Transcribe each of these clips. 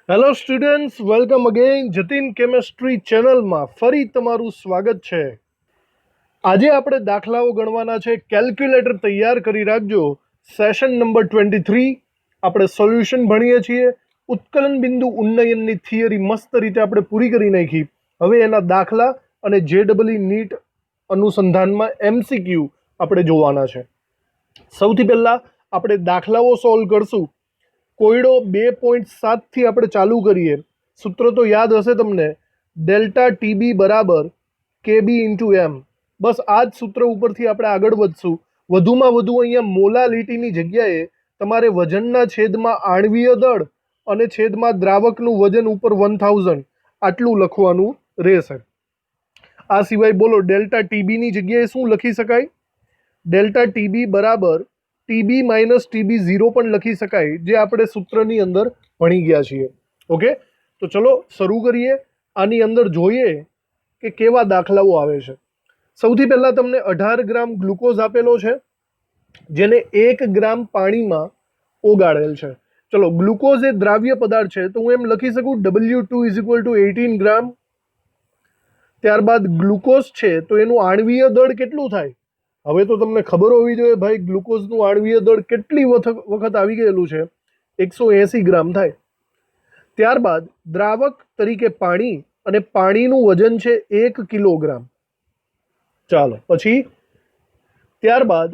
Hello students, welcome again Jatin chemistry ચેનલમાં ફરી તમારું સ્વાગત છે। આજે આપણે દાખલાઓ ગણવાના છે। કેલ્ક્યુલેટર તૈયાર કરી રાખજો। સેશન નંબર 23 આપણે સોલ્યુશન ભણીએ છીએ। ઉત્કલન બિંદુ ઉન્નયનની થિયરી મસ્ત રીતે આપણે પૂરી કરી નાખી। હવે એના દાખલા અને જેડબલઈ નીટ અનુસંધાનમાં એમસીક્યુ આપણે જોવાના છે। સૌથી પહેલા આપણે દાખલાઓ સોલ્વ કરશું। કોયડો 2.7 થી આપણે ચાલુ કરીએ। સૂત્ર તો યાદ હશે તમને, ડેલ્ટા ટીબી બરાબર કેબી ઇન્ટુ એમ। બસ આ જ સૂત્ર ઉપરથી આપણે આગળ વધશું। વધુમાં વધુ અહીંયા મોલાલિટીની જગ્યાએ તમારે વજનના છેદમાં આણ્વીય દળ અને છેદમાં દ્રાવકનું વજન ઉપર 1000 આટલું લખવાનું રહેશે। આ સિવાય બોલો, ડેલ્ટા ટીબીની જગ્યાએ શું લખી શકાય? ડેલ્ટા ટીબી બરાબર ટીબી માઇનસ ટીબી 0 પણ લખી શકાય, જે આપણે સૂત્રની અંદર ભણી ગયા છીએ। ઓકે, તો ચલો શરૂ કરીએ। આની અંદર જોઈએ કે કેવા દાખલાઓ આવે છે। સૌથી પહેલા તમને 18 ગ્રામ ગ્લુકોઝ આપેલો છે, જેને 1 ગ્રામ પાણીમાં ઓગાળેલ છે। ચલો, ગ્લુકોઝ એ દ્રાવ્ય પદાર્થ છે, તો હું એમ લખી શકું W2 = 18 ગ્રામ। ત્યારબાદ ગ્લુકોઝ છે તો એનું આણ્વીય દળ કેટલું થાય? હવે તો તમને ખબર હોવી જોઈએ ભાઈ, ગ્લુકોઝનું આણ્વીય દળ કેટલી વખત આવી ગયેલું છે, 180 ગ્રામ થાય। ત્યારબાદ દ્રાવક તરીકે પાણી, અને પાણીનું વજન છે 1 કિલોગ્રામ। ચાલો પછી ત્યારબાદ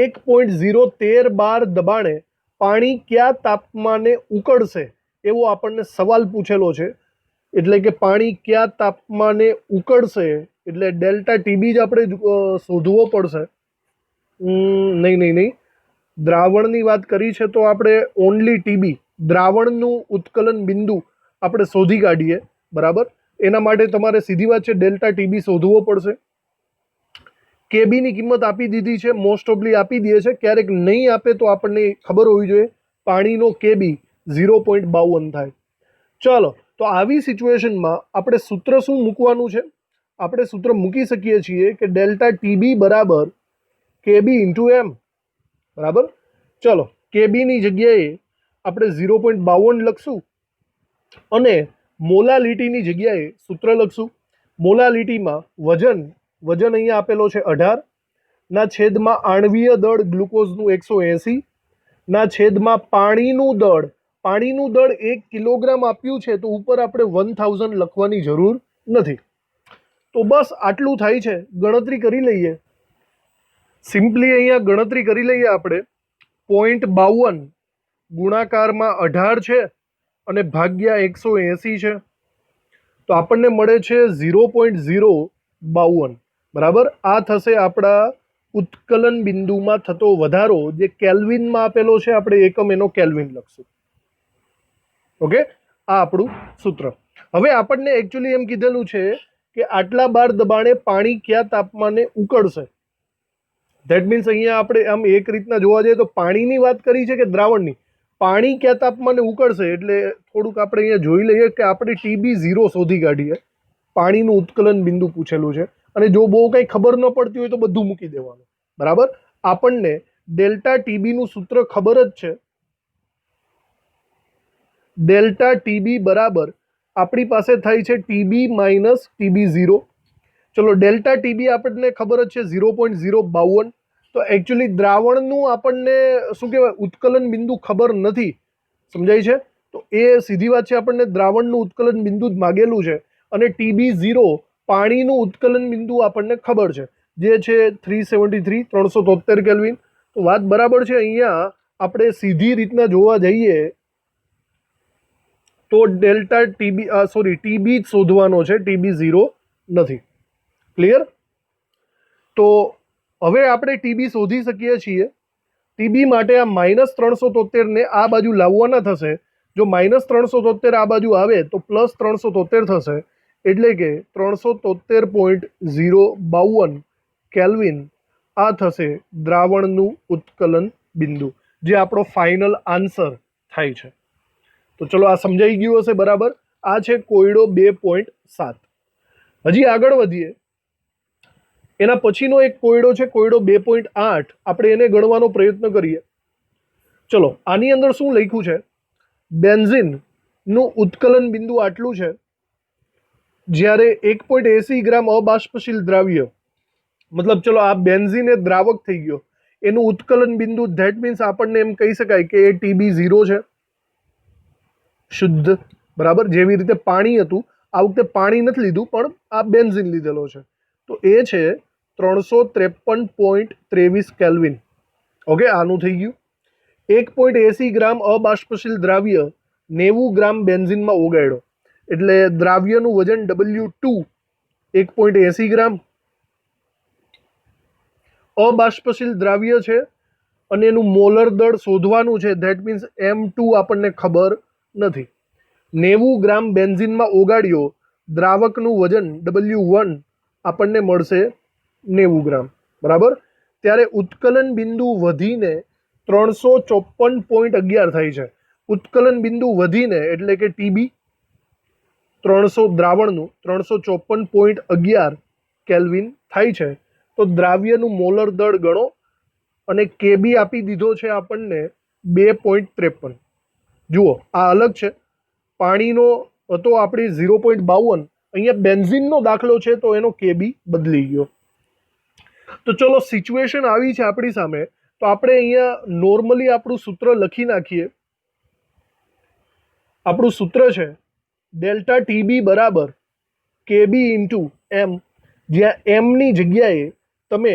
1.013 બાર દબાણે પાણી કયા તાપમાને ઉકળશે એવો આપણને સવાલ પૂછેલો છે। એટલે કે પાણી કયા તાપમાને ઉકળશે, એટલે ડેલ્ટા ટીબી જ આપણે શોધવો પડશે। નહીં, દ્રાવણની વાત કરી છે તો આપણે ઓનલી ટીબી, દ્રાવણનું ઉત્કલન બિંદુ આપણે શોધી કાઢીએ, બરાબર। એના માટે તમારે સીધી વાત છે, ડેલ્ટા ટીબી શોધવો પડશે। કેબીની કિંમત આપી દીધી છે, મોસ્ટ ઓફલી આપી દે છે, ક્યારેક નહીં આપે તો આપણને ખબર હોવી જોઈએ, પાણીનો કેબી 0.52 થાય। ચાલો, તો આવી સિચ્યુએશનમાં આપણે સૂત્ર શું મૂકવાનું છે? આપણે સૂત્ર મૂકી શકીએ છીએ કે ડેલ્ટા ટીબી બરાબર કેબી ઇન્ટુ એમ, બરાબર। ચલો, કેબીની જગ્યાએ આપણે 0.52 લખશું અને મોલાલિટીની જગ્યાએ સૂત્ર લખશું। મોલાલિટીમાં વજન અહીંયા આપેલો છે 18 ના છેદમાં આણ્વીય દળ ગ્લુકોઝનું 180 ના છેદમાં પાણીનું દળ 1 કિલોગ્રામ આપ્યું છે, તો ઉપર આપણે 1000 લખવાની જરૂર નથી। તો બસ આટલું થાય છે। ગણતરી કરી લઈએ, સિમ્પલી અહીંયા ગણતરી કરી લઈએ આપણે। 0.52 ગુણાકારમાં 18 છે અને ભાગ્યા 180 છે, તો આપણને મળે છે 0.052, બરાબર। આ થશે આપણા ઉત્કલન બિંદુમાં થતો વધારો, જે કેલ્વિનમાં આપેલો છે, આપણે એકમ એનો કેલ્વિન લખશું। ઓકે, આ આપણું સૂત્ર। હવે આપણને એકચ્યુઅલી એમ કીધેલું છે કે આટલા બાર દબાણે પાણી કયા તાપમાને ઉકળશે। ધેટ મીન્સ અહીંયા આપણે આમ એક રીતના જોવા જઈએ તો પાણીની વાત કરી છે કે દ્રાવણની? પાણી કયા તાપમાને ઉકળશે, એટલે થોડુંક આપણે અહીંયા જોઈ લઈએ કે આપણે ટીબી 0 શોધી કાઢીએ। પાણીનું ઉત્કલન બિંદુ પૂછેલું છે, અને જો બહુ કંઈ ખબર ન પડતી હોય તો બધું મૂકી દેવાનું, બરાબર। આપણને ડેલ્ટા ટીબીનું સૂત્ર ખબર જ છે। ડેલ્ટા ટીબી બરાબર આપણી પાસે થાય છે ટીબી માઇનસ ટીબી 0। ચલો, ડેલ્ટા ટીબી આપણને ખબર જ છે 0.052। તો એકચ્યુઅલી દ્રાવણનું આપણને શું કહેવાય, ઉત્કલન બિંદુ ખબર નથી, સમજાય છે? તો એ સીધી વાત છે, આપણને દ્રાવણનું ઉત્કલન બિંદુ જ માગેલું છે, અને ટીબી 0 પાણીનું ઉત્કલન બિંદુ આપણને ખબર છે, જે છે 373 કેલ્વિન। તો વાત બરાબર છે। અહીંયા આપણે સીધી રીતના જોવા જઈએ તો ડેલ્ટા ટીબી ટીબી જ શોધવાનો છે, ટીબી 0 નથી। ક્લિયર? તો હવે આપણે ટીબી શોધી શકીએ છીએ। ટીબી માટે આ -373 ને આ બાજુ લાવવાના થશે। જો -373 આ બાજુ આવે તો +373 થશે, એટલે કે 373.052 કેલ્વિન આ થશે દ્રાવણનું ઉત્કલન બિંદુ, જે આપણો ફાઇનલ આન્સર થાય છે। તો ચલો, આ સમજાઈ ગયું હશે, બરાબર। આ છે કોયડો 2.7। હજી આગળ વધીએ। એના પછીનો એક કોયડો છે કોયડો 2.8। આપણે એને ગણવાનો પ્રયત્ન કરીએ। ચલો, આની અંદર શું લખ્યું છે? બેન્ઝીન નું ઉત્કલન બિંદુ આટલું છે, જ્યારે 1.80 ગ્રામ અબાષ્પશીલ દ્રાવ્ય, મતલબ ચલો આ બેન્ઝીન એ દ્રાવક થઈ ગયો, એનું ઉત્કલન બિંદુ ધેટ મીન્સ આપણને એમ કહી શકાય કે એ TB0 છે, શુદ્ધ, બરાબર. જેવી રીતે પાણી હતું, આ વખતે પાણી નથી લીધું પણ આ બેન્ઝીન લીધેલો છે, તો એ છે 353.23 કેલ્વિન. ઓકે, આનું થઈ ગયું. 1.80 ગ્રામ અબાષ્પશીલ દ્રાવ્ય 90 ગ્રામ બેન્ઝીનમાં ઓગાળ્યો, એટલે દ્રાવ્યનું વજન W2 1.80 ગ્રામ. અબાષ્પશીલ દ્રાવ્ય છે અને એનું મોલર દળ શોધવાનું છે, ધેટ મીન્સ M2 આપણને ખબર નથી. 90 ગ્રામ બેન્ઝીનમાં ઓગાળ્યો, દ્રાવકનું વજન W1 આપણને મળશે 90 ગ્રામ, બરાબર. ત્યારે ઉત્કલન બિંદુ વધીને 354.11 થાય છે. ઉત્કલન બિંદુ વધીને એટલે કે TB 300 દ્રાવણનું 354.11 કેલ્વિન થાય છે. તો દ્રાવ્યનું મોલર દળ ગણો અને KB આપી દીધો છે આપણને 2.53. જુઓ આ અલગ છે, પાણીનો હતો આપણી 0.52, અહીંયા બેન્ઝીનનો દાખલો છે તો એનો KB બદલી ગયો. તો ચલો સિચ્યુએશન આવી છે આપણી સામે, તો આપણે અહીંયા નોર્મલી આપણું સૂત્ર લખી નાખીએ. આપણું સૂત્ર છે ડેલ્ટા TB બરાબર KB ઇન્ટુ M, જ્યાં M ની જગ્યાએ તમે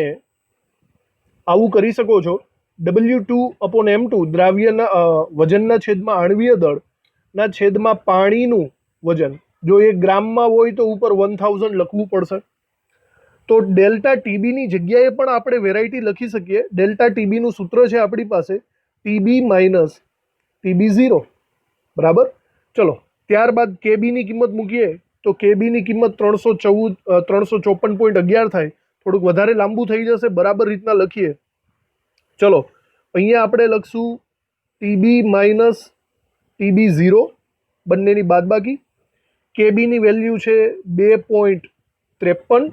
આવું કરી શકો છો, W2/M2 દ્રાવ્યના વજનના છેદમાં આણ્વીય દળના છેદમાં પાણીનું વજન. જો એ ગ્રામમાં હોય તો ઉપર 1000 લખવું પડશે. તો ડેલ્ટા TB ની જગ્યાએ પણ આપણે વેરાયટી લખી શકીએ. ડેલ્ટા TB નું સૂત્ર છે આપણી પાસે TB માઇનસ TB0, બરાબર. ચલો ત્યારબાદ KB ની કિંમત મૂકીએ તો KB ની કિંમત 354.11 થાય. થોડુંક વધારે લાંબુ થઈ જશે, બરાબર રીતના લખીએ. ચલો અહીંયા આપણે લખશું TB માઇનસ TB0, બંનેની બાદબાકી. KB ની વેલ્યુ છે 2.53,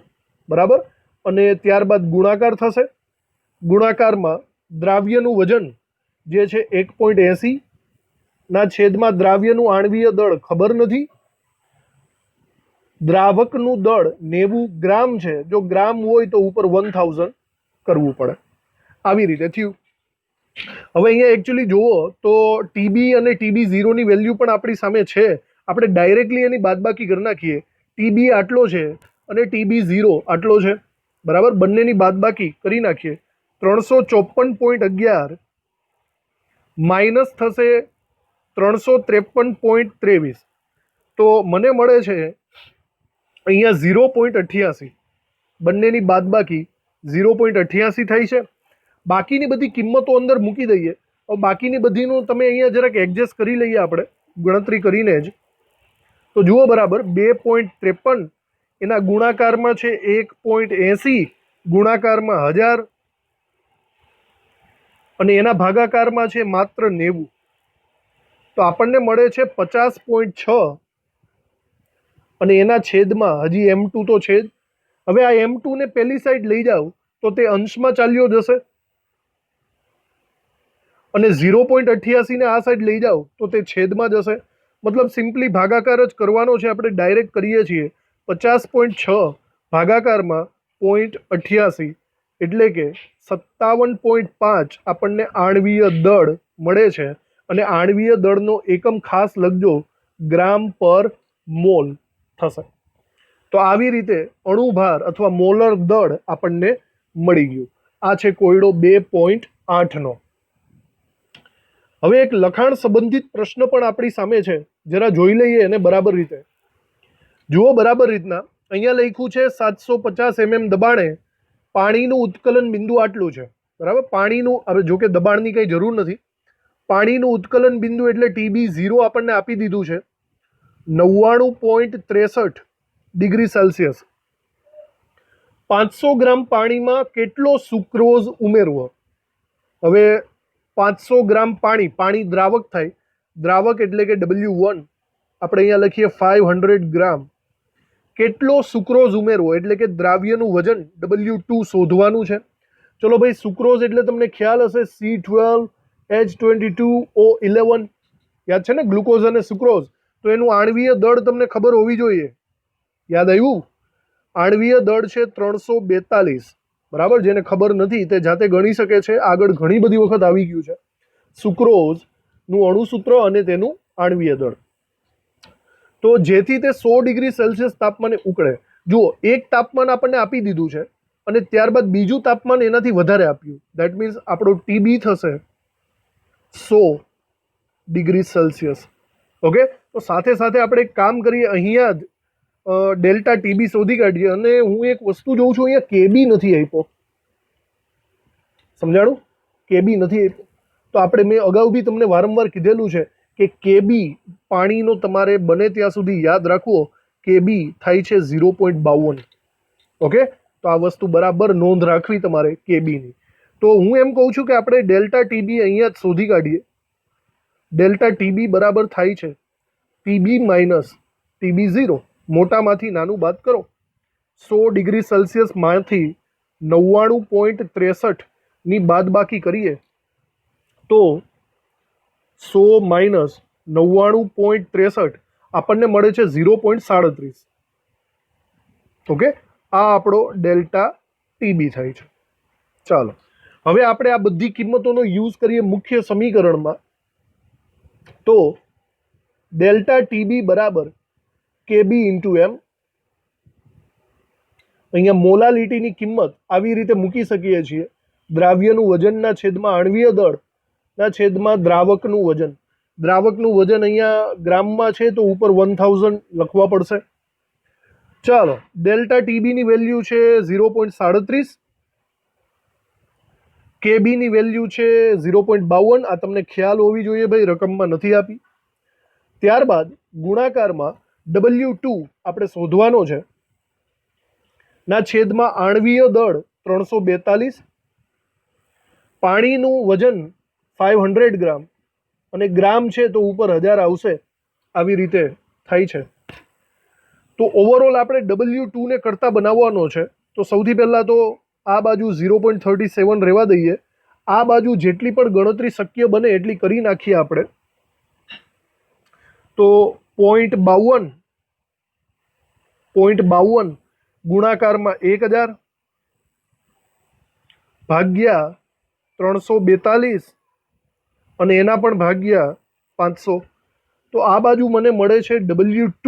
બરાબર. અને ત્યારબાદ ગુણાકાર થશે. ગુણાકારમાં દ્રાવ્યનું વજન જે છે 1.80 ના છેદમાં દ્રાવ્યનું આણ્વીય દળ ખબર નથી, દ્રાવકનું દળ 90 ગ્રામ છે, જો ગ્રામ હોય તો ઉપર 1000 કરવું પડે. આવી રીતે થયું. હવે અહીંયા એકચ્યુઅલી જુઓ તો TB અને TB0 ની વેલ્યુ પણ આપણી સામે છે, આપણે ડાયરેક્ટલી એની બાદબાકી કરી નાખીએ. TB આટલો છે અને TB0 આટલો છે, બરાબર. બંનેની બાદબાકી કરી નાખીએ. 354.11 માઇનસ થશે 353.23, તો મને મળે છે અહીંયા 0.88. બંનેની બાદબાકી 0.88 થાય છે. બાકીની બધી કિંમતો અંદર મૂકી દઈએ. હવે બાકીની બધીનું તમે અહીંયા જરાક એડજસ્ટ કરી લઈએ આપણે ગણતરી કરીને જ. તો જુઓ બરાબર 2.53 એના ગુણાકારમાં છે 1.80, ગુણાકારમાં 1000 અને એના ભાગાકારમાં છે માત્ર 90, તો આપણને મળે છે 50.6 અને એના છેદમાં હજી M2 તો છે જ. હવે આ M2 ને પેલી સાઈડ લઈ જાઓ તો તે અંશમાં ચાલ્યો જશે અને 0.88 ને આ સાઈડ લઈ જાઓ તો તે છેદમાં જશે. મતલબ સિમ્પલી ભાગાકાર જ કરવાનો છે, આપણે ડાયરેક્ટ કરીએ છીએ. 50.6 ભાગાકારમાં 0.88 એટલે કે 57.5 આપણને આણ્વીય દળ મળે છે. અને આણ્વીય દળનો એકમ ખાસ લખજો, ગ્રામ પર મોલ થશે. તો આવી રીતે અણુભાર અથવા મોલર દળ આપણને મળી ગયું. આ છે કોયડો 2.8નો. હવે એક લખાણ સંબંધિત પ્રશ્ન પણ આપણી સામે છે, જરા જોઈ લઈએ એને બરાબર રીતે. જુઓ બરાબર રીતના અહીંયા લખ્યું છે 750 mm દબાણે પાણીનું ઉત્કલન બિંદુ આટલું છે, બરાબર. પાણીનું, હવે જો કે દબાણની કંઈ જરૂર નથી, પાણીનું ઉત્કલન બિંદુ એટલે TB0 આપણને આપી દીધું છે 99.63 ડિગ્રી સેલ્સિયસ. 500 ગ્રામ પાણીમાં કેટલો સુક્રોઝ ઉમેરવો? હવે 500 ગ્રામ પાણી દ્રાવક થાય, દ્રાવક એટલે કે W1 આપણે અહીંયા લખીએ 500 ગ્રામ. કેટલો સુક્રોઝ ઉમેરવો એટલે કે દ્રાવ્યનું વજન W2 શોધવાનું છે. ચલો ભાઈ, સુક્રોઝ એટલે તમને ખ્યાલ હશે C12H22O11, યાદ છે ને, ગ્લુકોઝ અને સુક્રોઝ. તો એનું આણ્વીય દળ તમને ખબર હોવી જોઈએ. યાદ આવ્યું? આણ્વીય દળ છે 342. બરાબર, જેને ખબર નથી તે જાતે ગણી શકે છે, આગળ ઘણી બધી વખત આવી ગયું છે. સુક્રોઝનું અણુસૂત્ર અને તેનું આણ્વીય દળ. તો જેથી તે 100 ડિગ્રી સેલ્સિયસ તાપમાને ઉકળે. જુઓ, એક તાપમાન આપણને આપી દીધું છે અને ત્યારબાદ બીજું તાપમાન એનાથી વધારે આપ્યું. દેટ મીન્સ આપણો ટીબી થશે 100 ડિગ્રી સેલ્સિયસ. ઓકે, તો સાથે સાથે આપણે એક કામ કરીએ, અહીંયા જ ડેલ્ટા ટીબી શોધી કાઢીએ. અને હું એક વસ્તુ જોઉં છું, અહીંયા કેબી નથી આપ્યો. સમજાણું? કેબી નથી આપ્યો. તો આપણે, મેં અગાઉ બી તમને વારંવાર કીધેલું છે કે કેબી પાણીનો તમારે બને ત્યાં સુધી યાદ રાખવો. કેબી થાય છે 0.52. ઓકે, તો આ વસ્તુ બરાબર નોંધ રાખવી તમારે કેબીની. તો હું એમ કહું છું કે આપણે ડેલ્ટા ટીબી અહીંયા જ શોધી કાઢીએ. ડેલ્ટા ટીબી બરાબર થાય છે ટીબી માઇનસ ટીબી 0. મોટામાંથી નાનું બાદ કરો. 100 ડિગ્રી સેલ્સિયસમાંથી 99.63ની બાદબાકી કરીએ તો 100 માઇનસ 99.63 આપણને મળે છે 0.37. ઓકે, આ આપણો ડેલ્ટા ટીબી થાય છે. ચાલો, હવે આપણે આ બધી કિંમતોનો યુઝ કરીએ મુખ્ય સમીકરણમાં. તો ડેલ્ટા ટીબી બરાબર કેબી ઇન્ટુ એમ. અહીંયા મોલાલિટીની કિંમત આવી રીતે મૂકી શકીએ છીએ. દ્રાવ્યનું વજનના છેદમાં આણ્વીય દળના છેદમાં દ્રાવકનું વજન. દ્રાવકનું વજન અહીંયા ગ્રામમાં છે તો ઉપર 1000 લખવા પડશે. ચાલો, ડેલ્ટા ટીબીની વેલ્યુ છે 0.37. કેબીની વેલ્યુ છે 0.52. આ તમને ખ્યાલ હોવી જોઈએ ભાઈ, રકમમાં નથી આપી. ત્યારબાદ ગુણાકારમાં W2 આપણે શોધવાનો છે ના છેદમાં આણ્વીય દળ 342, પાણીનું વજન 500 ગ્રામ અને ગ્રામ છે તો ઉપર 1000 આવશે. આવી રીતે થાય છે. તો ઓવરઓલ આપણે W2 ને કરતા બનાવવાનો છે. તો સૌથી પહેલાં તો આ બાજુ 0.37 રહેવા દઈએ. આ બાજુ જેટલી પણ ગણતરી શક્ય બને એટલી કરી નાખીએ આપણે. તો 0.52 ગુણાકારમાં 1000 ભાગ્યા 342 અને એના પણ ભાગ્યા 500. તો આ બાજુ મને મળે છે W2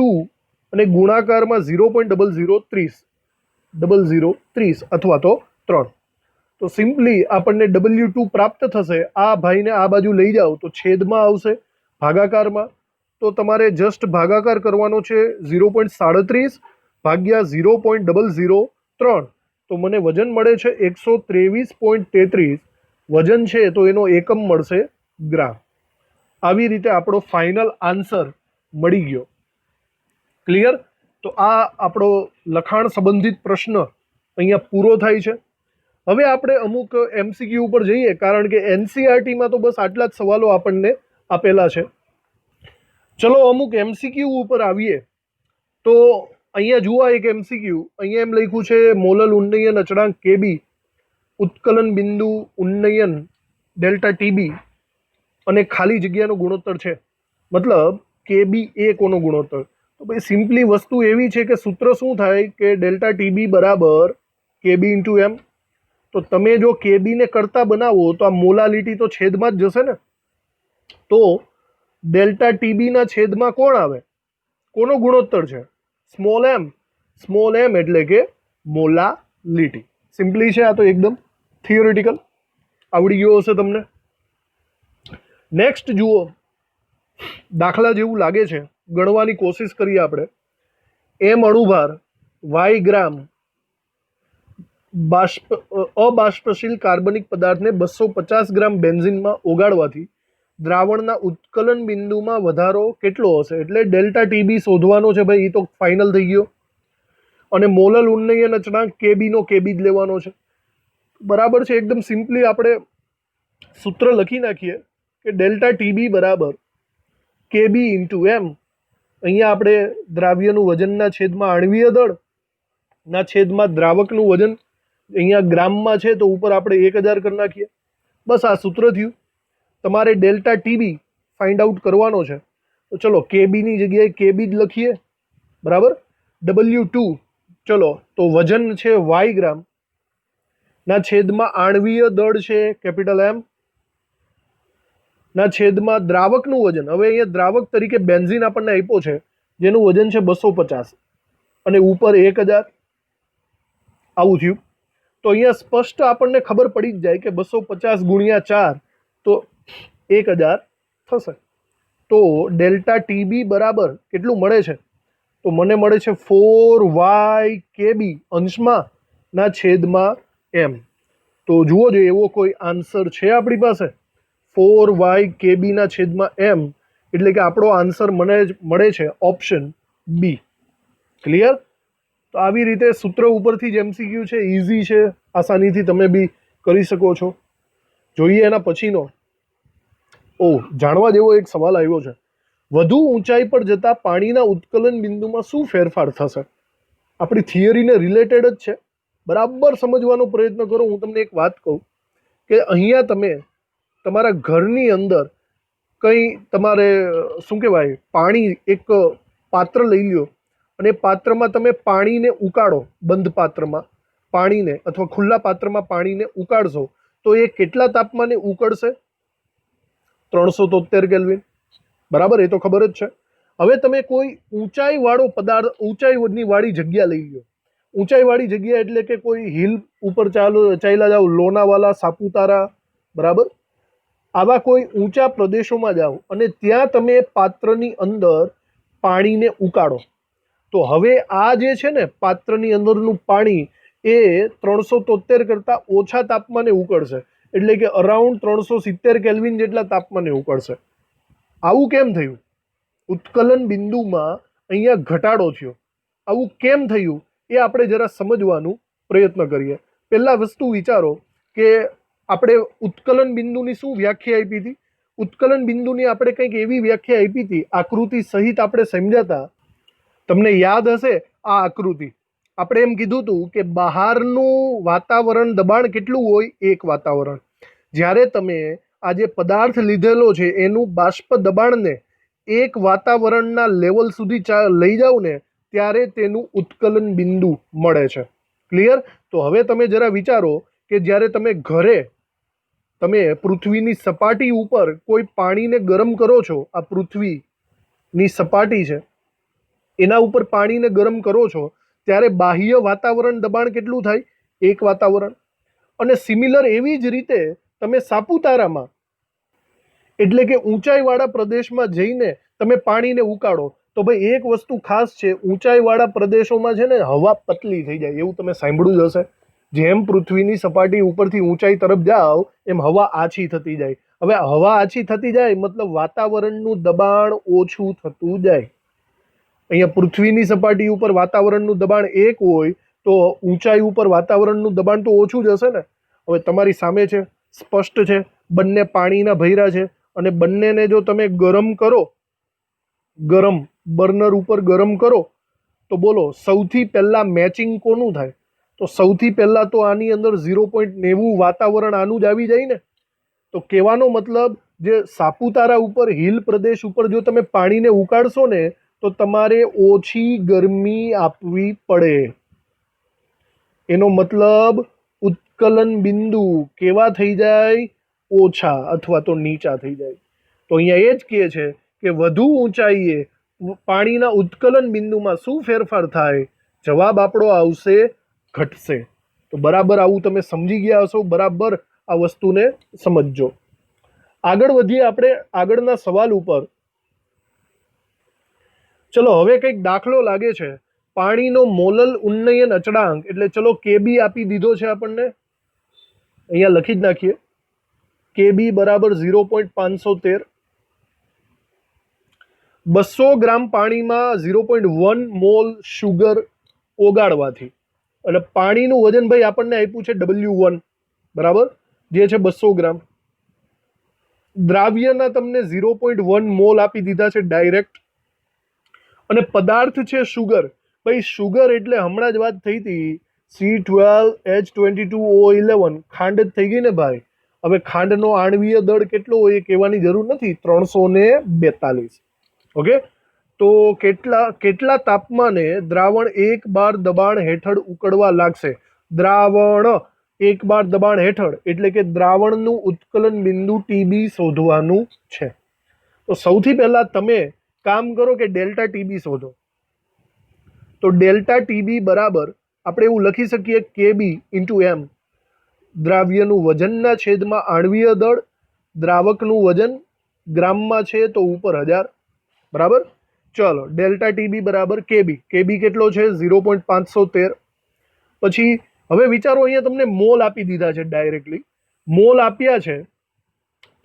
અને ગુણાકારમાં 0.0030 અથવા તો 3. તો સિમ્પલી આપણને W2 પ્રાપ્ત થશે. આ ભાઈને આ બાજુ લઈ જાઓ તો છેદમાં આવશે ભાગાકારમાં. તો તમારે જસ્ટ ભાગાકાર કરવાનો છે 0.37 ભાગ્યા 0.003. તો મને વજન મળે છે 123.33. વજન છે તો એનો એકમ મળશે ગ્રામ. આવી રીતે આપણો ફાઇનલ આન્સર મળી ગયો. ક્લિયર? તો આ આપણો લખાણ સંબંધિત પ્રશ્ન અહીંયા પૂરો થાય છે. હવે આપણે અમુક MCQ ઉપર જઈએ, કારણ કે NCERTમાં તો બસ આટલા જ સવાલો આપણને આપેલા છે. ચલો અમુક MCQ ઉપર આવીએ. તો અહીંયા જુઓ એક MCQ. અહીંયા એમ લખ્યું છે મોલલ ઉન્નયન અચળાંક કેબી, ઉત્કલન બિંદુ ઉન્નયન ડેલ્ટા ટીબી અને ખાલી જગ્યાનો ગુણોત્તર છે. મતલબ કેબી એ કોનો ગુણોત્તર? તો ભાઈ સિમ્પલી વસ્તુ એવી છે કે સૂત્ર શું થાય કે ડેલ્ટા ટીબી બરાબર કેબી ઇન્ટુ એમ. તો તમે જો કેબીને કરતા બનાવો તો આ મોલાલિટી તો છેદમાં જ જશે ને. તો ડેલ્ટા ટીબીના છેદમાં કોણ આવે? કોનો ગુણોત્તર છે? સ્મોલ એમ. સ્મોલ એમ એટલે કે મોલાલિટી. સિમ્પલી છે, આ તો એકદમ થિયોરિટિકલ આવડી ગયો હશે તમને. નેક્સ્ટ જુઓ, દાખલા જેવું લાગે છે, ગણવાની કોશિશ કરીએ આપણે. એમ અણુભાર વાય ગ્રામ અબાષ્પશીલ કાર્બનિક પદાર્થને 250 ગ્રામ બેન્ઝીનમાં ઓગાળવાથી દ્રાવણના ઉત્કલન બિંદુમાં વધારો કેટલો હશે? એટલે ડેલ્ટા ટીબી શોધવાનો છે ભાઈ, એ તો ફાઇનલ થઈ ગયો. અને મોલલ ઉન્નયન અચળાંક કેબીનો કેબી જ લેવાનો છે. બરાબર છે, એકદમ સિમ્પલી આપણે સૂત્ર લખી નાખીએ કે ડેલ્ટા ટીબી બરાબર કેબી ઇન્ટુ એમ. અહીંયા આપણે દ્રાવ્યનું વજનના છેદમાં આણ્વીય દળના છેદમાં દ્રાવકનું વજન અહીંયા ગ્રામમાં છે તો ઉપર આપણે 1000 કરી નાખીએ. બસ આ સૂત્ર થયું. તમારે ડેલ્ટા ટીબી ફાઇન્ડ આઉટ કરવાનો છે. તો ચલો કેબી ની જગ્યાએ કેબી જ લખીએ, બરાબર. W2 ચલો તો વજન છે વાય ગ્રામ ના છેદમાં આણવીય દળ છે કેપિટલ M ના છેદમાં દ્રાવકનું વજન. હવે અહીંયા દ્રાવક તરીકે બેન્ઝીન આપણને આપ્યો છે જેનું વજન છે 250 અને ઉપર 1000. આવું થયું. તો અહીંયા સ્પષ્ટ આપણને ખબર પડી જ જાય કે 250 ગુણ્યા 4 તો 1000 થશે. તો ડેલ્ટા ટીબી બરાબર કેટલું મળે છે? તો મને મળે છે 4y કેબી અંશમાં ના છેદમાં m. તો જુઓ જો એવો કોઈ આન્સર છે આપણી પાસે? 4y કેબી ના છેદમાં m એટલે કે આપણો આન્સર મને મળે છે ઓપ્શન બી. ક્લિયર? તો આવી રીતે સૂત્ર ઉપરથી જ MCQ છે, ઇઝી છે, આસાનીથી તમે બી કરી શકો છો. જોઈએ એના પછીનો. જાણવા જેવો એક સવાલ આવ્યો છે. વધુ ઊંચાઈ પર જતા પાણીના ઉત્કલન બિંદુમાં શું ફેરફાર થશે? આપણી થિયરીને રિલેટેડ જ છે, બરાબર સમજવાનો પ્રયત્ન કરો. હું તમને એક વાત કહું કે અહીંયા તમે તમારા ઘરની અંદર કંઈ તમારે શું કહેવાય પાણી એક પાત્ર લઈ લ્યો અને પાત્રમાં તમે પાણીને ઉકાળો, બંધ પાત્રમાં પાણીને અથવા ખુલ્લા પાત્રમાં પાણીને ઉકાળશો તો એ કેટલા તાપમાને ઉકળશે? 373 કેલ્વિન. બરાબર, એ તો ખબર જ છે. હવે તમે કોઈ ઊંચાઈવાળો પદાર્થ, ઊંચાઈની વાળી જગ્યા લઈ લો. ઊંચાઈવાળી જગ્યા એટલે કે કોઈ હિલ ઉપર ચાલ્યા જાઓ, લોનાવાલા, સાપુતારા, બરાબર, આવા કોઈ ઊંચા પ્રદેશોમાં જાઓ અને ત્યાં તમે પાત્રની અંદર પાણીને ઉકાળો. તો હવે આ જે છે ને પાત્રની અંદરનું પાણી એ 373 કરતાં ઓછા તાપમાને ઉકળશે, એટલે કે અરાઉન્ડ 370 કેલ્વિન જેટલા તાપમાને ઉકળશે. આવું કેમ થયું? ઉત્કલન બિંદુમાં અહીંયા ઘટાડો થયો. આવું કેમ થયું એ આપણે જરા સમજવાનું પ્રયત્ન કરીએ. પહેલા વસ્તુ વિચારો કે આપણે ઉત્કલન બિંદુની શું વ્યાખ્યા આપી હતી? ઉત્કલન બિંદુની આપણે કંઈક એવી વ્યાખ્યા આપી હતી, આકૃતિ સહિત આપણે સમજ્યા હતા. તમને યાદ હશે આ આકૃતિ. આપણે એમ કીધું હતું કે બહારનું વાતાવરણ દબાણ કેટલું હોય? 1 વાતાવરણ. જ્યારે તમે આ જે પદાર્થ લીધેલો છે એનું બાષ્પ દબાણને 1 વાતાવરણના લેવલ સુધી લઈ જાઓ ને ત્યારે તેનું ઉત્કલન બિંદુ મળે છે. ક્લિયર? તો હવે તમે જરા વિચારો કે જ્યારે તમે ઘરે તમે પૃથ્વીની સપાટી ઉપર કોઈ પાણીને ગરમ કરો છો, આ પૃથ્વીની સપાટી છે એના ઉપર પાણીને ગરમ કરો છો ત્યારે બાહ્ય વાતાવરણ દબાણ કેટલું થાય? 1 વાતાવરણ. અને સિમિલર એવી જ રીતે તમે સાપુતારામાં એટલે કે ઊંચાઈવાળા પ્રદેશમાં જઈને તમે પાણીને ઉકાળો તો ભાઈ એક વસ્તુ ખાસ છે, ઊંચાઈવાળા પ્રદેશોમાં છે ને હવા પતલી થઈ જાય. એવું તમે સાંભળ્યું જ હશે. જેમ પૃથ્વીની સપાટી ઉપરથી ઊંચાઈ તરફ જાઓ એમ હવા આછી થતી જાય. હવે હવા આછી થતી જાય મતલબ વાતાવરણનું દબાણ ઓછું થતું જાય. અહીંયા પૃથ્વીની સપાટી ઉપર વાતાવરણનું દબાણ 1 હોય તો ઊંચાઈ ઉપર વાતાવરણનું દબાણ તો ઓછું જ હશે ને. હવે તમારી સામે છે, સ્પષ્ટ છે, બંને પાણીના ભર્યા છે અને બંનેને જો તમે ગરમ કરો, ગરમ બર્નર ઉપર ગરમ કરો તો બોલો સૌથી પહેલા મેચિંગ કોનું થાય? તો સૌથી પહેલા તો આની અંદર 0.90 વાતાવરણ આનું જ આવી જાય ને. તો કહેવાનો મતલબ જે સાપુતારા ઉપર હિલ પ્રદેશ ઉપર જો તમે પાણીને ઉકાળશો ને તો તમારે ઓછી ગરમી આપવી પડે. એનો મતલબ ઉત્કલન બિંદુ કેવા થઈ જાય? ઓછા અથવા તો નીચા થઈ જાય. તો અહીંયા એ જ કહે છે કે વધુ ઊંચાઈએ પાણીના ઉત્કલન બિંદુમાં શું ફેરફાર થાય? જવાબ આપણો આવશે ઘટશે. તો બરાબર આવું તમે સમજી ગયા હશો. બરાબર આ વસ્તુને સમજજો. આગળ વધીએ આપણે આગળના સવાલ ઉપર. ચલો હવે કંઈક દાખલો લાગે છે. પાણીનો મોલલ ઉન્નયન અચળાંક એટલે ચલો કેબી આપી દીધો છે આપણને, અહીંયા લખી જ નાખીએ. કેબી બરાબર 0.513. 200 ગ્રામ પાણીમાં 0.1 મોલ શુગર ઓગાળવાથી એટલે પાણીનું વજન ભાઈ આપણને આપ્યું છે W1, બરાબર, જે છે 200 ગ્રામ. દ્રાવ્યના તમને 0.1 મોલ આપી દીધા છે ડાયરેક્ટ. અને પદાર્થ છે શુગર. ભાઈ શુગર એટલે હમણાં જ વાત થઈ હતી C12H22O11, ખાંડ જ થઈ ગઈ ને ભાઈ. હવે ખાંડનો આણવીય દળ કેટલો હોય એ કહેવાની જરૂર નથી, 342. ઓકે, તો કેટલા તાપમાને દ્રાવણ 1 બાર દબાણ હેઠળ ઉકળવા લાગશે? દ્રાવણ 1 બાર દબાણ હેઠળ એટલે કે દ્રાવણનું ઉત્કલન બિંદુ ટીબી શોધવાનું છે. તો સૌથી પહેલા તમે કામ કરો કે ડેલ્ટા ટીબી શોધો. તો ડેલ્ટા ટીબી બરાબર આપણે એવું લખી શકીએ કેબી ઇન્ટુ એમ, દ્રાવ્યનું વજનના છેદમાં આણ્વીય દળ, દ્રાવકનું વજન ગ્રામમાં છે તો ઉપર 1000, બરાબર. ચલો ડેલ્ટા ટીબી બરાબર કેબી, કેબી કેટલો છે 0.513. પછી હવે વિચારો, અહીંયા તમને મોલ આપી દીધા છે, ડાયરેક્ટલી મોલ આપ્યા છે,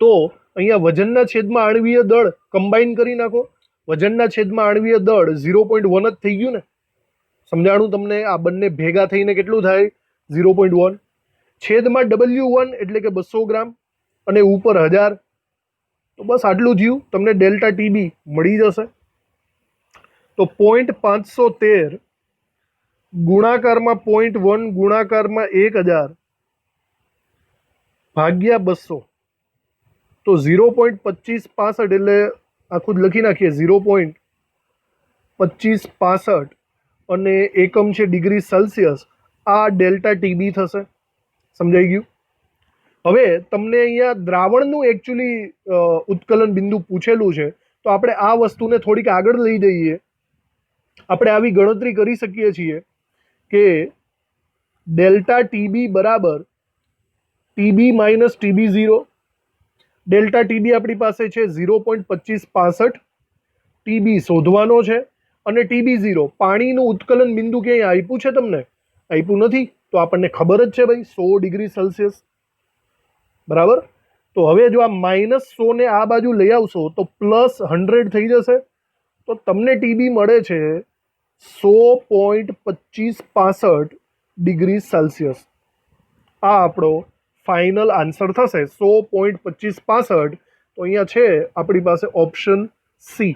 તો અહીંયા વજનના છેદમાં આણ્વીય દળ કમ્બાઈન કરી નાખો. વજનના છેદમાં આણ્વીય દળ 0.1 જ થઈ ગયું ને, સમજાણું તમને? આ બંને ભેગા થઈને કેટલું થાય? 0.1. છેદમાં W1 એટલે કે 200 ગ્રામ અને ઉપર 1000. તો બસ આટલું થયું, તમને ડેલ્ટા ટીબી મળી જશે. તો 0.513 ગુણાકારમાં 0.1 ગુણાકારમાં 1000 ભાગ્યા 200, તો 0.2565 એટલે આખું જ લખી નાખીએ 0.2565 અને એકમ છે ડિગ્રી સેલ્સિયસ. આ ડેલ્ટા ટીબી થશે. સમજાઈ ગયું? હવે તમને અહીંયા દ્રાવણનું એકચ્યુઅલી ઉત્કલન બિંદુ પૂછેલું છે, તો આપણે આ વસ્તુને થોડીક આગળ લઈ જઈએ. આપણે આવી ગણતરી કરી શકીએ છીએ કે ડેલ્ટા ટીબી બરાબર TB minus TB 0. Delta TB આપણી પાસે છે 0.2565, ટીબી શોધવાનો છે. અને ટીબી 0 પાણીનું ઉત્કલન બિંદુ ક્યાંય આપ્યું છે? તમને આપ્યું નથી, તો આપણને ખબર જ છે ભાઈ 100 ડિગ્રી સેલ્સિયસ, બરાબર. તો હવે જો આ -100 ને આ બાજુ લઈ આવશો તો +100 થઈ જશે. તો તમને ટીબી મળે છે 100.2565 ડિગ્રી સેલ્સિયસ. આ આપણો ફાઇનલ આન્સર થશે 100.2565. તો અહીંયા છે આપણી પાસે ઓપ્શન સી.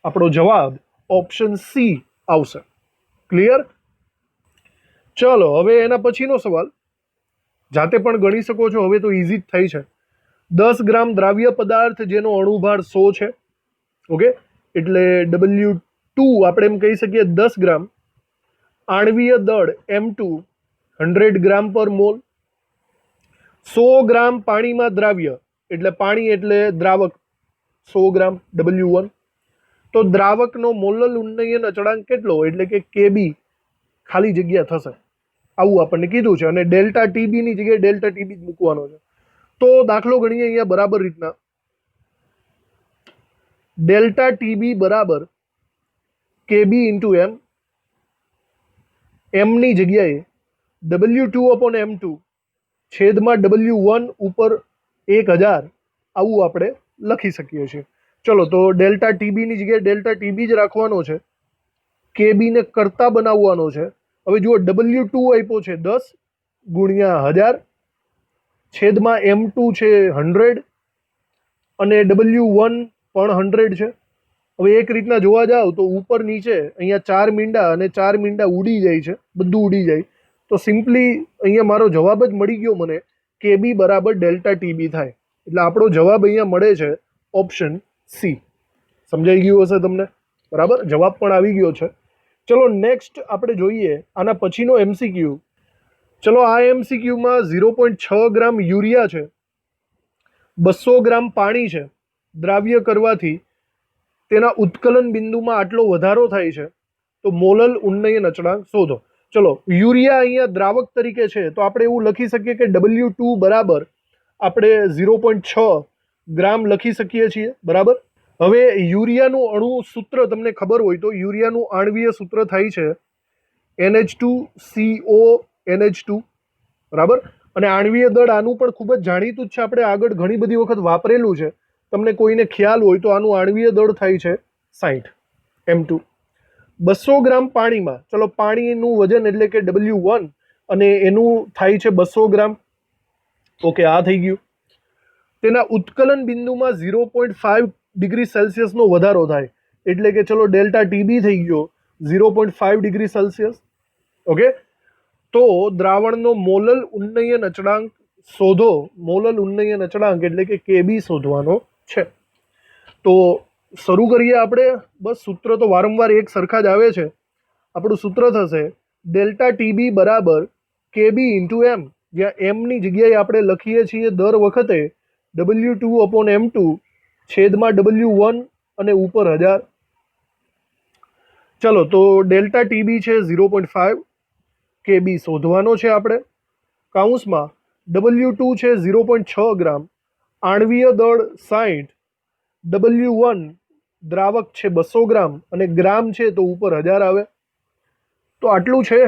આપણો જવાબ ઓપ્શન સી આવશે. ક્લિયર? ચલો હવે એના પછીનો સવાલ જાતે પણ ગણી શકો છો, હવે તો ઇઝી જ થઈ છે. 10 ગ્રામ દ્રાવ્ય પદાર્થ જેનો અણુભાર 100 છે, ઓકે, એટલે W2 આપણે એમ કહી શકીએ 10 ગ્રામ, આણ્વીય દળ M2 100 ગ્રામ પર મોલ. 100 ગ્રામ પાણીમાં દ્રાવ્ય એટલે પાણી એટલે દ્રાવક 100 ગ્રામ W1. તો દ્રાવકનો મોલલ ઉન્નયન અચળાંક કેટલો? એટલે કે કેબી ખાલી જગ્યા થશે, આવું આપણને કીધું છે. અને ડેલ્ટા ટીબીની જગ્યાએ ડેલ્ટા ટીબી જ મૂકવાનો છે. તો દાખલો ગણીએ અહીંયા બરાબર રીતના. ડેલ્ટા ટીબી બરાબર કેબી ઇન્ટુ એમ, એમની જગ્યાએ W2/M2 છેદમાં W1 ઉપર 1000, આવું આપણે લખી શકીએ છીએ. ચલો તો ડેલ્ટા ટીબીની જગ્યાએ ડેલ્ટા ટીબી જ રાખવાનો છે, કેબીને કરતા બનાવવાનો છે. હવે જુઓ W2 આપ્યો છે 10 ગુણ્યા 1000 છેદમાં M2 છે 100 અને W1 પણ 100 છે. હવે એક રીતના જોવા જાવ તો ઉપર નીચે અહીંયા 4 મીંડા અને 4 મીંડા ઉડી જાય છે, બધું ઉડી જાય. તો સિમ્પલી અહીંયા મારો જવાબ જ મળી ગયો મને, કેબી બરાબર ડેલ્ટા ટીબી થાય. એટલે આપણો જવાબ અહીંયા મળે છે ઓપ્શન સી. સમજાઈ ગયું હશે તમને? બરાબર, જવાબ પણ આવી ગયો છે. ચલો નેક્સ્ટ આપણે જોઈએ આના પછીનો MCQ. ચલો આ MCQમાં 0.6 ગ્રામ યુરિયા છે, 200 ગ્રામ પાણી છે, દ્રાવ્ય કરવાથી તેના ઉત્કલન બિંદુમાં આટલો વધારો થાય છે, તો મોલલ ઉન્નયન અચળાંક શોધો. ચલો યુરિયા અહીંયા દ્રાવક તરીકે છે, તો આપણે એવું લખી શકીએ કે W2 બરાબર આપણે 0.6 ગ્રામ લખી શકીએ છીએ, બરાબર. હવે યુરિયાનું અણુ સૂત્ર તમને ખબર હોય તો યુરિયાનું આણ્વીય સૂત્ર થાય છે NH2CONH2, બરાબર. અને આણ્વીય દળ આનું પણ ખૂબ જ જાણીતું જ છે, આપણે આગળ ઘણી બધી વખત વાપરેલું છે. તમને કોઈને ખ્યાલ હોય તો આનું આણ્વીય દળ થાય છે 60 M2. 200 ગ્રામ પાણીમાં, ચલો પાણીનું વજન એટલે કે W1 અને એનું થાય છે 200 ગ્રામ. ઓકે, આ થઈ ગયું. તેના ઉત્કલન બિંદુમાં 0.5 ડિગ્રી સેલ્સિયસનો વધારો થાય, એટલે કે ચલો ડેલ્ટા ટીબી થઈ ગયો 0.5 ડિગ્રી સેલ્સિયસ. ઓકે, તો દ્રાવણનો મોલલ ઉન્નયન અચળાંક શોધો. મોલલ ઉન્નયન અચળાંક એટલે કે કેબી શોધવાનો છે. તો શરૂ કરીએ આપણે. બસ સૂત્ર તો વારંવાર એક સરખા જ આવે છે. આપણું સૂત્ર થશે ડેલ્ટા ટીબી બરાબર કેબી ઇન્ટુ એમ, જ્યાં એમની જગ્યાએ આપણે લખીએ છીએ દર વખતે W2/M2 છેદમાં W1 અને ઉપર 1000. ચલો તો ડેલ્ટા ટીબી છે 0.5, કેબી શોધવાનો છે આપણે. કાઉન્સમાં W2 છે 0.6 ગ્રામ, આણવીય દળ 60, W1 દ્રાવક છે 200 ગ્રામ અને ગ્રામ છે તો ઉપર 1000 આવે. તો આટલું છે.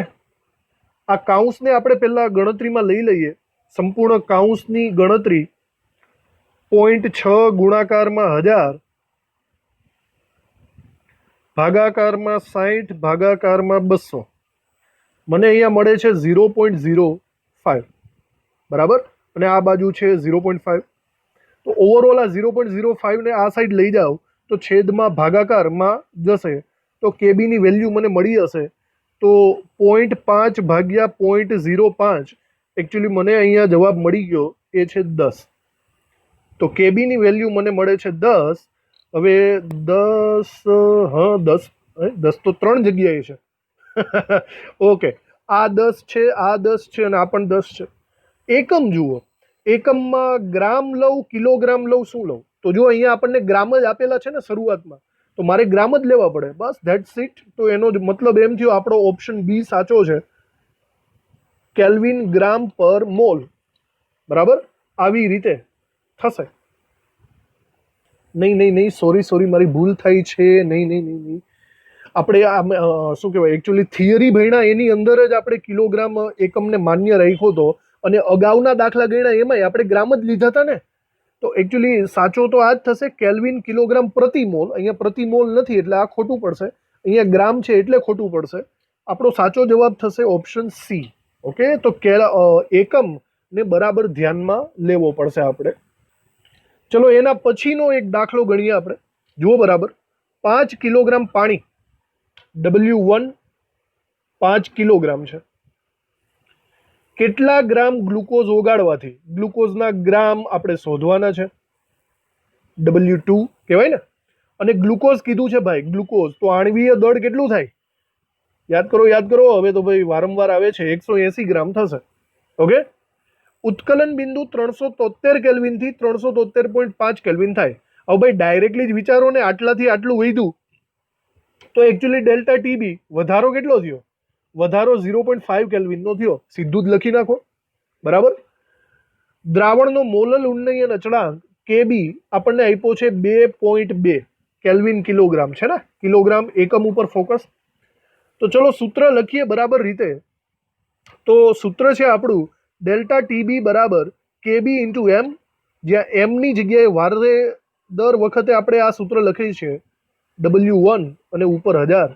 આ કાઉન્સને આપણે પહેલાં ગણતરીમાં લઈ લઈએ. સંપૂર્ણ કાઉન્સની ગણતરી 0.6 ગુણાકારમાં 1000 ભાગાકારમાં 60 ભાગાકારમાં 200, મને અહીંયા મળે છે 0.05 બરાબર, અને આ બાજુ છે 0.5. તો ઓવરઓલ આ 0.05 ને આ સાઈડ લઈ જાઓ તો છેદમાં ભાગાકારમાં જશે તો કેબીની વેલ્યુ મને મળી હશે તો 0.5 ભાગ્યા 0.05, એકચ્યુઅલી મને અહીંયા જવાબ મળી ગયો એ છે 10. તો કેબીની વેલ્યુ મને મળે છે 10. હવે 10, હા 10, 10 તો 3 જગ્યાએ છે. ઓકે, આ 10 છે, આ 10 છે અને આ પણ 10 છે. એકમ જુઓ, એકમમાં ગ્રામ લઉં કિલોગ્રામ લઉં શું લઉં? તો જો અહીંયા આપણને ગ્રામ જ આપેલા છે ને શરૂઆતમાં, તો મારે ગ્રામ જ લેવા પડે. બસ ધેટ્સ ઇટ. તો એનો જ મતલબ એમ થયો આપણો ઓપ્શન બી સાચો છે, કેલ્વિન ગ્રામ પર મોલ. બરાબર, આવી રીતે થશે. નહીં, સોરી, મારી ભૂલ થઈ છે. નહીં, આપણે શું કહેવાય, એકચ્યુઅલી થિયરી ભણ્યા એની અંદર જ આપણે કિલોગ્રામ એકમને માન્ય રાખ્યો હતો અને અગાઉના દાખલા ગણ્યા એમાંય આપણે ગ્રામ જ લીધા હતા ને. તો એકચ્યુઅલી સાચો તો આ જ થશે, કેલ્વિન કિલોગ્રામ પ્રતિ મોલ. અહીંયા પ્રતિ મોલ નથી એટલે આ ખોટું પડશે, અહીંયા ગ્રામ છે એટલે ખોટું પડશે. આપણો સાચો જવાબ થશે ઓપ્શન સી. ઓકે, તો એકમને બરાબર ધ્યાનમાં લેવો પડશે આપણે. ચલો એના પછીનો એક દાખલો ગણીએ આપણે. જુઓ બરાબર, 5 કિલોગ્રામ પાણી, W1 5 કિલોગ્રામ છે. કેટલા ગ્રામ ગ્લુકોઝ ઓગાળવાથી? ગ્લુકોઝના ગ્રામ આપણે શોધવાના છે. W2 કહેવાય ને, અને ગ્લુકોઝ કીધું છે ભાઈ, ગ્લુકોઝ તો આણવીય દળ કેટલું થાય? યાદ કરો. હવે તો ભાઈ વારંવાર આવે છે, 180 ગ્રામ થશે. ઓકે, ઉત્કલન બિંદુ 373 કેલ્વિનથી 373.5 કેલ્વિન થાય. હવે ભાઈ ડાયરેક્ટલી જ વિચારો ને, આટલાથી આટલું વધ્યું તો એકચ્યુઅલી ડેલ્ટા ટીબી વધારો કેટલો થયો? વધારો 0.5 કેલ્વિનનો થયો. સીધું જ લખી નાખો. બરાબર. દ્રાવણનો મોલલ ઉન્નયન અચળાંક કેબી આપણને આપ્યો છે 2.2 કેલ્વિન કિલોગ્રામ છે ને, કિલોગ્રામ એકમ ઉપર ફોકસ. તો ચલો સૂત્ર લખીએ બરાબર રીતે. તો સૂત્ર છે આપણું ડેલ્ટા ટીબી બરાબર કેબી ઇન્ટુ એમ, જ્યાં એમની જગ્યાએ વારે દર વખતે આપણે આ સૂત્ર લખીએ છીએ W1 અને ઉપર 1000.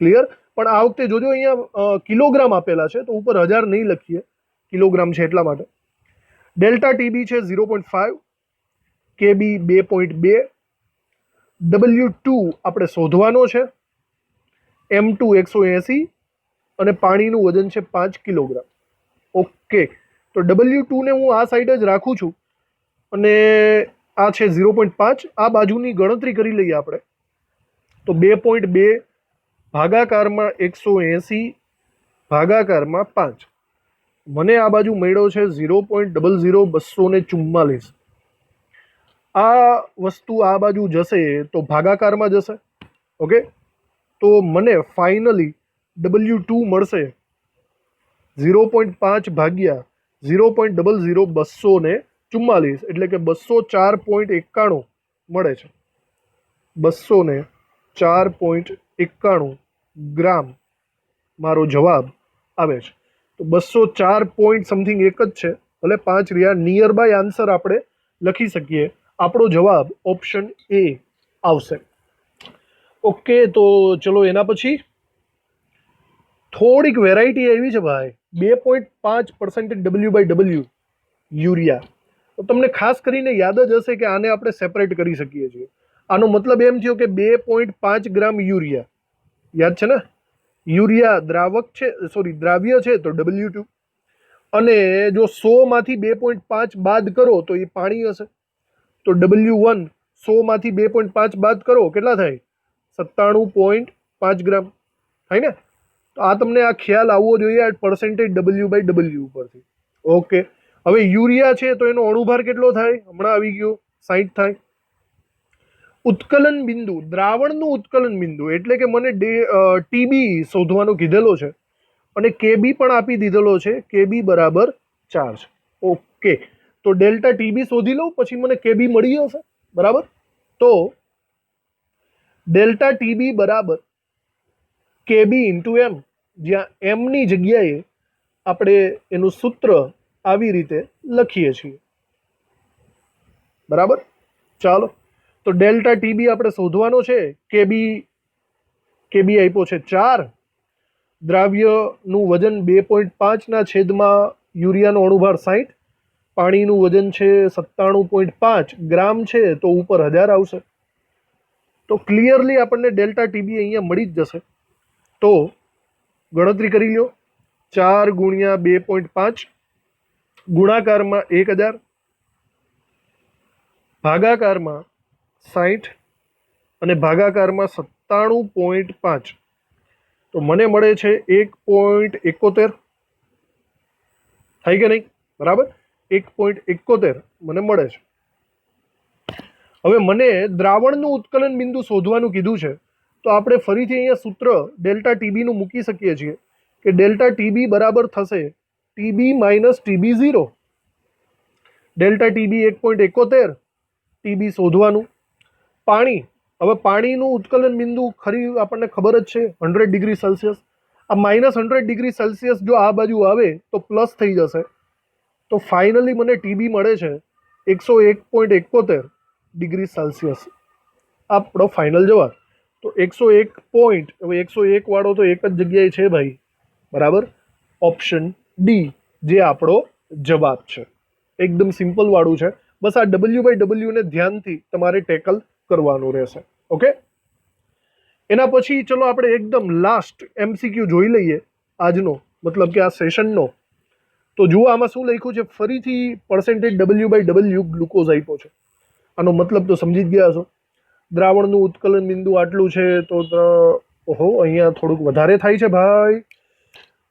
ક્લિયર? પણ આ વખતે જોજો અહીંયા કિલોગ્રામ આપેલા છે તો ઉપર 1000 નહીં લખીએ, કિલોગ્રામ છે એટલા માટે. ડેલ્ટા ટીબી છે 0.5, કેબી 2.2, W2 આપણે શોધવાનો છે, M2 180 અને પાણીનું વજન છે 5 કિલોગ્રામ. ઓકે, તો W2 ને હું આ સાઈડ જ રાખું છું અને આ છે 0.5. આ બાજુની ગણતરી કરી લઈએ આપણે. તો 2.2 ભાગાકારમાં 180 ભાગાકારમાં 5, મને આ બાજુ મળ્યો છે 0.00244. આ વસ્તુ આ બાજુ જશે તો ભાગાકારમાં જશે. ઓકે, તો મને ફાઇનલી W2 મળશે 0.5 ભાગ્યા 0.00244, એટલે કે 204.91 મળે છે. 204.91 ગ્રામ મારો જવાબ આવે છે. તો 204 પોઈન્ટ સમથિંગ એક જ છે, ભલે 5 રહ્યા. નિયર બાય આન્સર આપણે લખી શકીએ. આપણો જવાબ ઓપ્શન એ આવશે. ઓકે, તો ચલો એના પછી થોડીક વેરાયટી આવી છે ભાઈ. 2.5% W/W યુરિયા. તો તમને ખાસ કરીને યાદ જ હશે કે આને આપણે સેપરેટ કરી શકીએ છીએ. આનો મતલબ એમ થયો કે 2.5 ગ્રામ યુરિયા. યાદ છે ને, યુરિયા દ્રાવક છે, સોરી દ્રાવ્ય છે તો W2, અને જો 100 માંથી 2.5 બાદ કરો તો એ પાણી હશે. તો W1 100માંથી 2.5 બાદ કરો, કેટલા થાય? 97.5 ગ્રામ થાય ને? તો આ તમને આ ખ્યાલ આવવો જોઈએ આ પર્સન્ટેજ W/W ઉપરથી. ઓકે, હવે યુરિયા છે તો એનો અણુભાર કેટલો થાય? હમણાં આવી ગયો, 60 થાય. ઉત્કલન બિંદુ, દ્રાવણનું ઉત્કલન બિંદુ એટલે કે મને ટીબી શોધવાનો કીધેલો છે અને કેબી પણ આપી દીધેલો છે, કેબી બરાબર 4 છે. ઓકે, તો ડેલ્ટા ટીબી શોધી લઉં પછી મને કેબી મળી જશે. બરાબર, તો ડેલ્ટા ટીબી બરાબર કેબી ઇન્ટુ એમ, જ્યાં એમની જગ્યાએ આપણે એનું સૂત્ર આવી રીતે લખીએ છીએ. બરાબર, ચાલો તો ડેલ્ટા ટીબી આપણે શોધવાનો છે. કેબી આપ્યો છે 4, દ્રાવ્યનું વજન 2.5 છેદમાં યુરિયાનો અણુભાર 60, પાણીનું વજન છે 97.5 ગ્રામ છે તો ઉપર 1000 આવશે. તો ક્લિયરલી આપણને ડેલ્ટા ટીબી અહીંયા મળી જ જશે. તો ગણતરી કરી લો, 4 ગુણ્યા 2.5 ગુણાકારમાં 1000 ભાગાકારમાં 60 અને ભાગાકારમાં 97.5, તો મને મળે છે 1.71. થાય કે નહીં? બરાબર, 1.71 મને મળે છે. હવે મને દ્રાવણનું ઉત્કલન બિંદુ શોધવાનું કીધું છે, તો આપણે ફરીથી અહીંયા સૂત્ર ડેલ્ટા ટીબીનું મૂકી શકીએ છીએ કે ડેલ્ટા ટીબી બરાબર થશે TB minus TB 0. Delta TB 1.71, TB શોધવાનું. પાણી, હવે પાણીનું ઉત્કલન બિંદુ ખરી આપણને ખબર જ છે 100°C. આ -100°C જો આ બાજુ આવે તો પ્લસ થઈ જશે. તો ફાઇનલી મને ટીબી મળે છે 101.71°C. આપણો ફાઇનલ જવાબ. તો 101 પોઈન્ટ, હવે 101 વાળો તો એક જ જગ્યાએ છે ભાઈ. બરાબર, ઓપ્શન ડી જે આપણો જવાબ છે. એકદમ સિમ્પલ વાળું છે. બસ આ W/W ને ધ્યાનથી તમારે ટેકલ કરવાનું રહેશે. ઓકે, એના પછી ચલો આપણે એકદમ લાસ્ટ MCQ જોઈ લઈએ આજનો, મતલબ કે આ સેશનનો. તો જુઓ આમાં શું લખ્યું છે, ફરીથી પર્સન્ટેજ W/W ગ્લુકોઝ આપ્યો છે. આનો મતલબ તો સમજી જ ગયા છો. દ્રાવણનું ઉત્કલન બિંદુ આટલું છે, તો ઓહો અહીંયા થોડુંક વધારે થાય છે ભાઈ.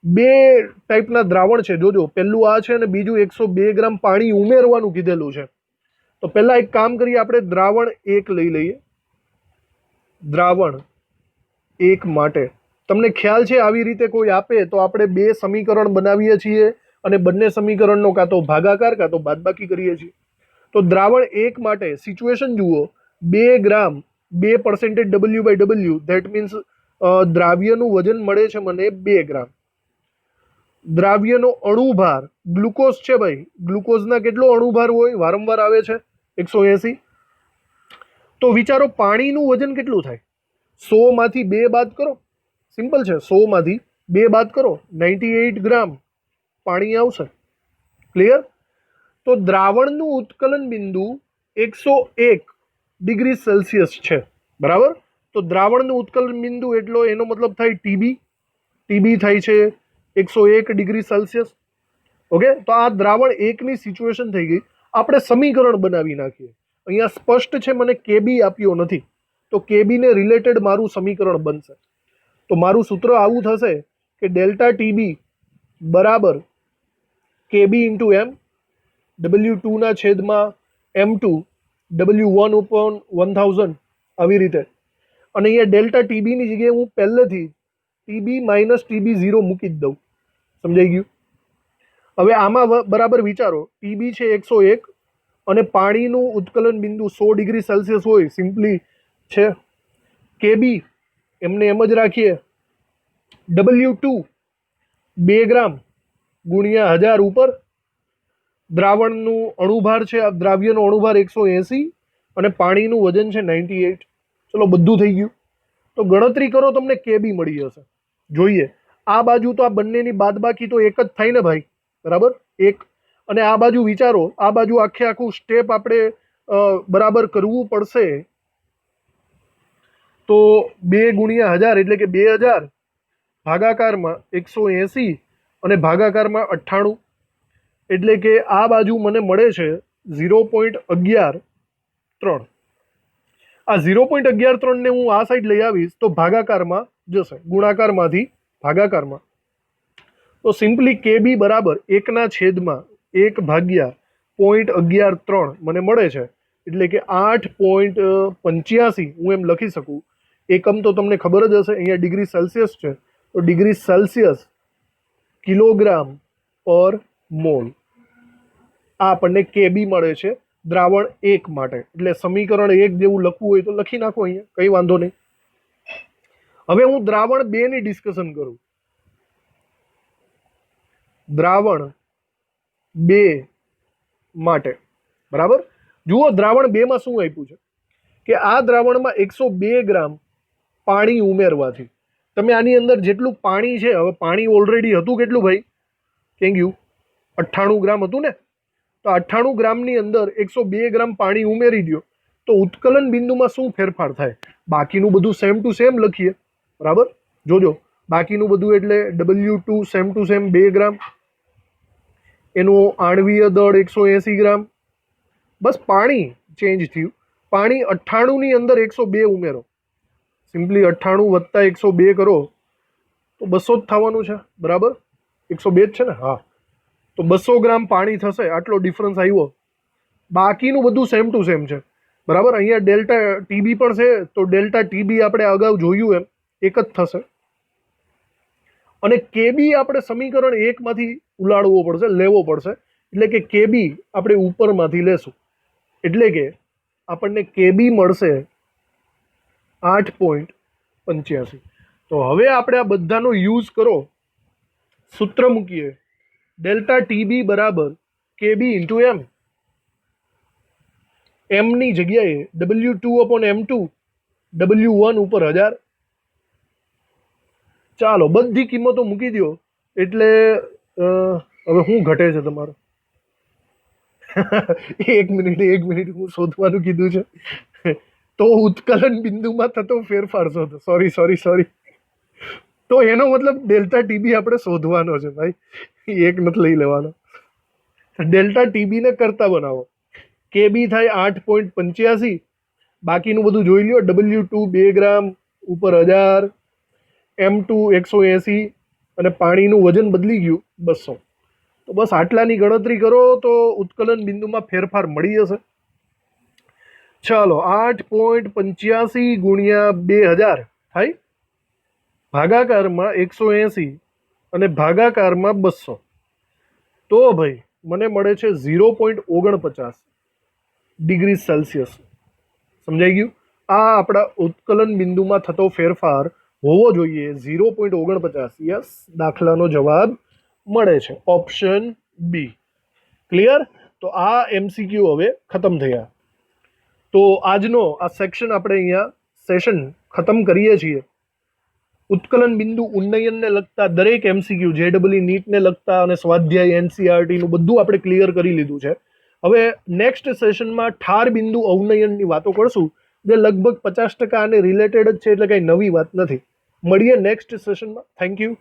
2 ટાઈપના દ્રાવણ છે, જોજો. પહેલું આ છે અને બીજું 102 ગ્રામ પાણી ઉમેરવાનું કીધેલું છે. તો પહેલા એક કામ કરીએ, આપણે દ્રાવણ 1 લઈ લઈએ. દ્રાવણ 1 માટે તમને ખ્યાલ છે આવી રીતે કોઈ આપે તો આપણે 2 સમીકરણ બનાવીએ છીએ અને બંને સમીકરણનો કાં તો ભાગાકાર કાં તો બાદબાકી કરીએ છીએ. તો દ્રાવણ 1 માટે સિચ્યુએશન જુઓ, 2 ગ્રામ 2% W/W, ધેટ મીન્સ દ્રાવ્યનું વજન મળે છે મને 2 ગ્રામ. દ્રાવ્યનો અણુભાર ગ્લુકોઝ છે ભાઈ, ગ્લુકોઝના કેટલો અણુભાર હોય? વારંવાર આવે છે 180. તો વિચારો પાણીનું વજન કેટલું થાય? 100માંથી 2 બાદ કરો, સિમ્પલ છે. 100માંથી 2 બાદ કરો, 98 ગ્રામ પાણી આવશે. ક્લિયર? તો દ્રાવણનું ઉત્કલન બિંદુ 101°C છે. બરાબર, તો દ્રાવણનું ઉત્કલન બિંદુ એટલો એનો મતલબ થાય ટીબી. ટીબી થાય છે 101°C. ઓકે, તો આ દ્રાવણ 1ની સિચ્યુએશન થઈ ગઈ. આપણે સમીકરણ બનાવી નાખીએ. અહીંયા સ્પષ્ટ છે, મને કેબી આપ્યો નથી, તો કેબીને રિલેટેડ મારું સમીકરણ બનશે. તો મારું સૂત્ર આવું થશે કે ડેલ્ટા ટીબી બરાબર કેબી ઇન્ટુ એમ, W2 છેદમાં M2, W1/1000 આવી રીતે. અને અહીંયા ડેલ્ટા ટીબીની જગ્યાએ હું પહેલેથી ટીબી માઇનસ ટીબી 0 મૂકી જ દઉં. સમજાઈ ગયું? હવે આમાં બરાબર વિચારો, ટીબી છે 101 અને પાણીનું ઉત્કલન બિંદુ 100°C હોય, સિમ્પલી છે. કેબી એમને એમ જ રાખીએ, W2 2 ગ્રામ ગુણ્યા 1000 ઉપર. દ્રાવણનું અણુભાર છે, આ દ્રાવ્યનો અણુભાર 180 અને પાણીનું વજન છે 98. ચલો બધું થઈ ગયું. તો ગણતરી કરો, તમને કેબી મળી જશે. જોઈએ આ બાજુ તો આ બંનેની બાદબાકી તો એક જ થાય ને ભાઈ. બરાબર, 1. અને આ બાજુ વિચારો, આ બાજુ આખે આખું સ્ટેપ આપણે બરાબર કરવું પડશે. તો 2 ગુણ્યા 1000 એટલે કે 2000 ભાગાકારમાં 180 અને ભાગાકારમાં 98, એટલે કે આ બાજુ મને મળે છે 0.113. આ 0.113 ને હું આ સાઈડ લઈ આવીશ તો ભાગાકારમાં જશે, ગુણાકારમાંથી ભાગાકારમાં. તો સિમ્પલી કેબી બરાબર 1/1/0.113 મને મળે છે, એટલે કે 8.85 હું એમ લખી શકું. એકમ તો તમને ખબર જ હશે, અહીંયા ડિગ્રી સેલ્સિયસ છે, તો ડિગ્રી સેલ્સિયસ કિલોગ્રામ પર મોલ. આ આપણને કેબી મળે છે દ્રાવણ 1 માટે. એટલે સમીકરણ 1 જેવું લખવું હોય તો લખી નાખો અહીંયા, કંઈ વાંધો નહીં. હવે હું દ્રાવણ 2 ની ડિસ્કશન કરું. દ્રાવણ 2 માટે બરાબર. જુઓ દ્રાવણ 2 માં શું આપ્યું છે કે આ દ્રાવણમાં 102 ગ્રામ પાણી ઉમેરવાથી તમે આની અંદર જેટલું પાણી છે, હવે પાણી ઓલરેડી હતું કેટલું ભાઈ, કેમ ગયું 98 ગ્રામ હતું ને, તો 98 ગ્રામની અંદર 102 ગ્રામ પાણી ઉમેરી દો તો ઉત્કલન બિંદુમાં શું ફેરફાર થાય. બાકીનું બધું સેમ ટુ સેમ લખીએ બરાબર. જોજો બાકીનું બધું એટલે W2 સેમ ટુ સેમ 2 ગ્રામ, એનું આણવીય દળ 180 ગ્રામ, બસ પાણી ચેન્જ થયું. પાણી 98 ની અંદર 102 ઉમેરો, સિમ્પલી 98 વત્તા 102 કરો તો 200 જ થવાનું છે બરાબર. 102 જ છે ને, હા. તો 200 ગ્રામ પાણી થશે, આટલો ડિફરન્સ આવ્યો. બાકીનું બધું સેમ ટુ સેમ છે બરાબર. અહીંયા ડેલ્ટા ટીબી પણ છે, તો ડેલ્ટા ટીબી આપણે અગાઉ જોયું એમ એક જ થશે. અને કેબી આપણે સમીકરણ 1 માંથી ઉલાડવો પડશે, લેવો પડશે. એટલે કે કેબી આપણે ઉપરમાંથી લેશું, એટલે કે આપણને કેબી મળશે 8.85. તો હવે આપણે આ બધાનો યુઝ કરો, સૂત્ર મૂકીએ. ડેલ્ટા ટીબી બરાબર કેબી ઇન્ટુ એમ. એમની જગ્યાએ W2/M2 W1 ઉપર 1000. ચાલો બધી કિંમતો મૂકી દો એટલે હવે શું ઘટે છે તમારે? 1 મિનિટ હું શોધવાનું કીધું છે. તો ઉત્કલન બિંદુમાં થતો ફેરફાર શોધો. સોરી. તો એનો મતલબ ડેલ્ટા ટીબી આપણે શોધવાનો છે ભાઈ, એક નથી લઈ લેવાનો. ડેલ્ટા ટીબી ને કરતા બનાવો. કેબી થાય 8.85, બાકીનું બધું જોઈ લ્યો. W2 2 ગ્રામ ઉપર 1000, M2 180 અને પાણીનું વજન બદલી ગયું 200. તો બસ આટલાની ગણતરી કરો તો ઉત્કલન બિંદુમાં ફેરફાર મળી જશે. ચાલો 8.85 ગુણ્યા 2000 થાય, ભાગાકારમાં 180 અને ભાગાકારમાં 200. તો ભાઈ મને મળે છે 0.49 ડિગ્રી સેલ્સિયસ. સમજાઈ ગયું? આ આપણા ઉત્કલન બિંદુમાં થતો ફેરફાર હોવો જોઈએ 0.49. યસ, દાખલાનો જવાબ મળે છે ઓપ્શન બી. ક્લિયર? તો આ MCQ હવે ખતમ થયા. તો આજનો આ સેક્શન આપણે અહીંયા સેશન ખતમ કરીએ છીએ. ઉત્કલન બિંદુ ઉન્નયનને લગતા દરેક MCQ, JEE નીટને લગતા અને સ્વાધ્યાય NCERT નું બધું આપણે ક્લિયર કરી લીધું છે. હવે નેક્સ્ટ સેશનમાં ઠાર બિંદુ અવનયનની વાતો કરશું, જે લગભગ 50% આને રિલેટેડ જ છે, એટલે કંઈ નવી વાત નથી. મળીએ નેક્સ્ટ સેશનમાં. Thank you.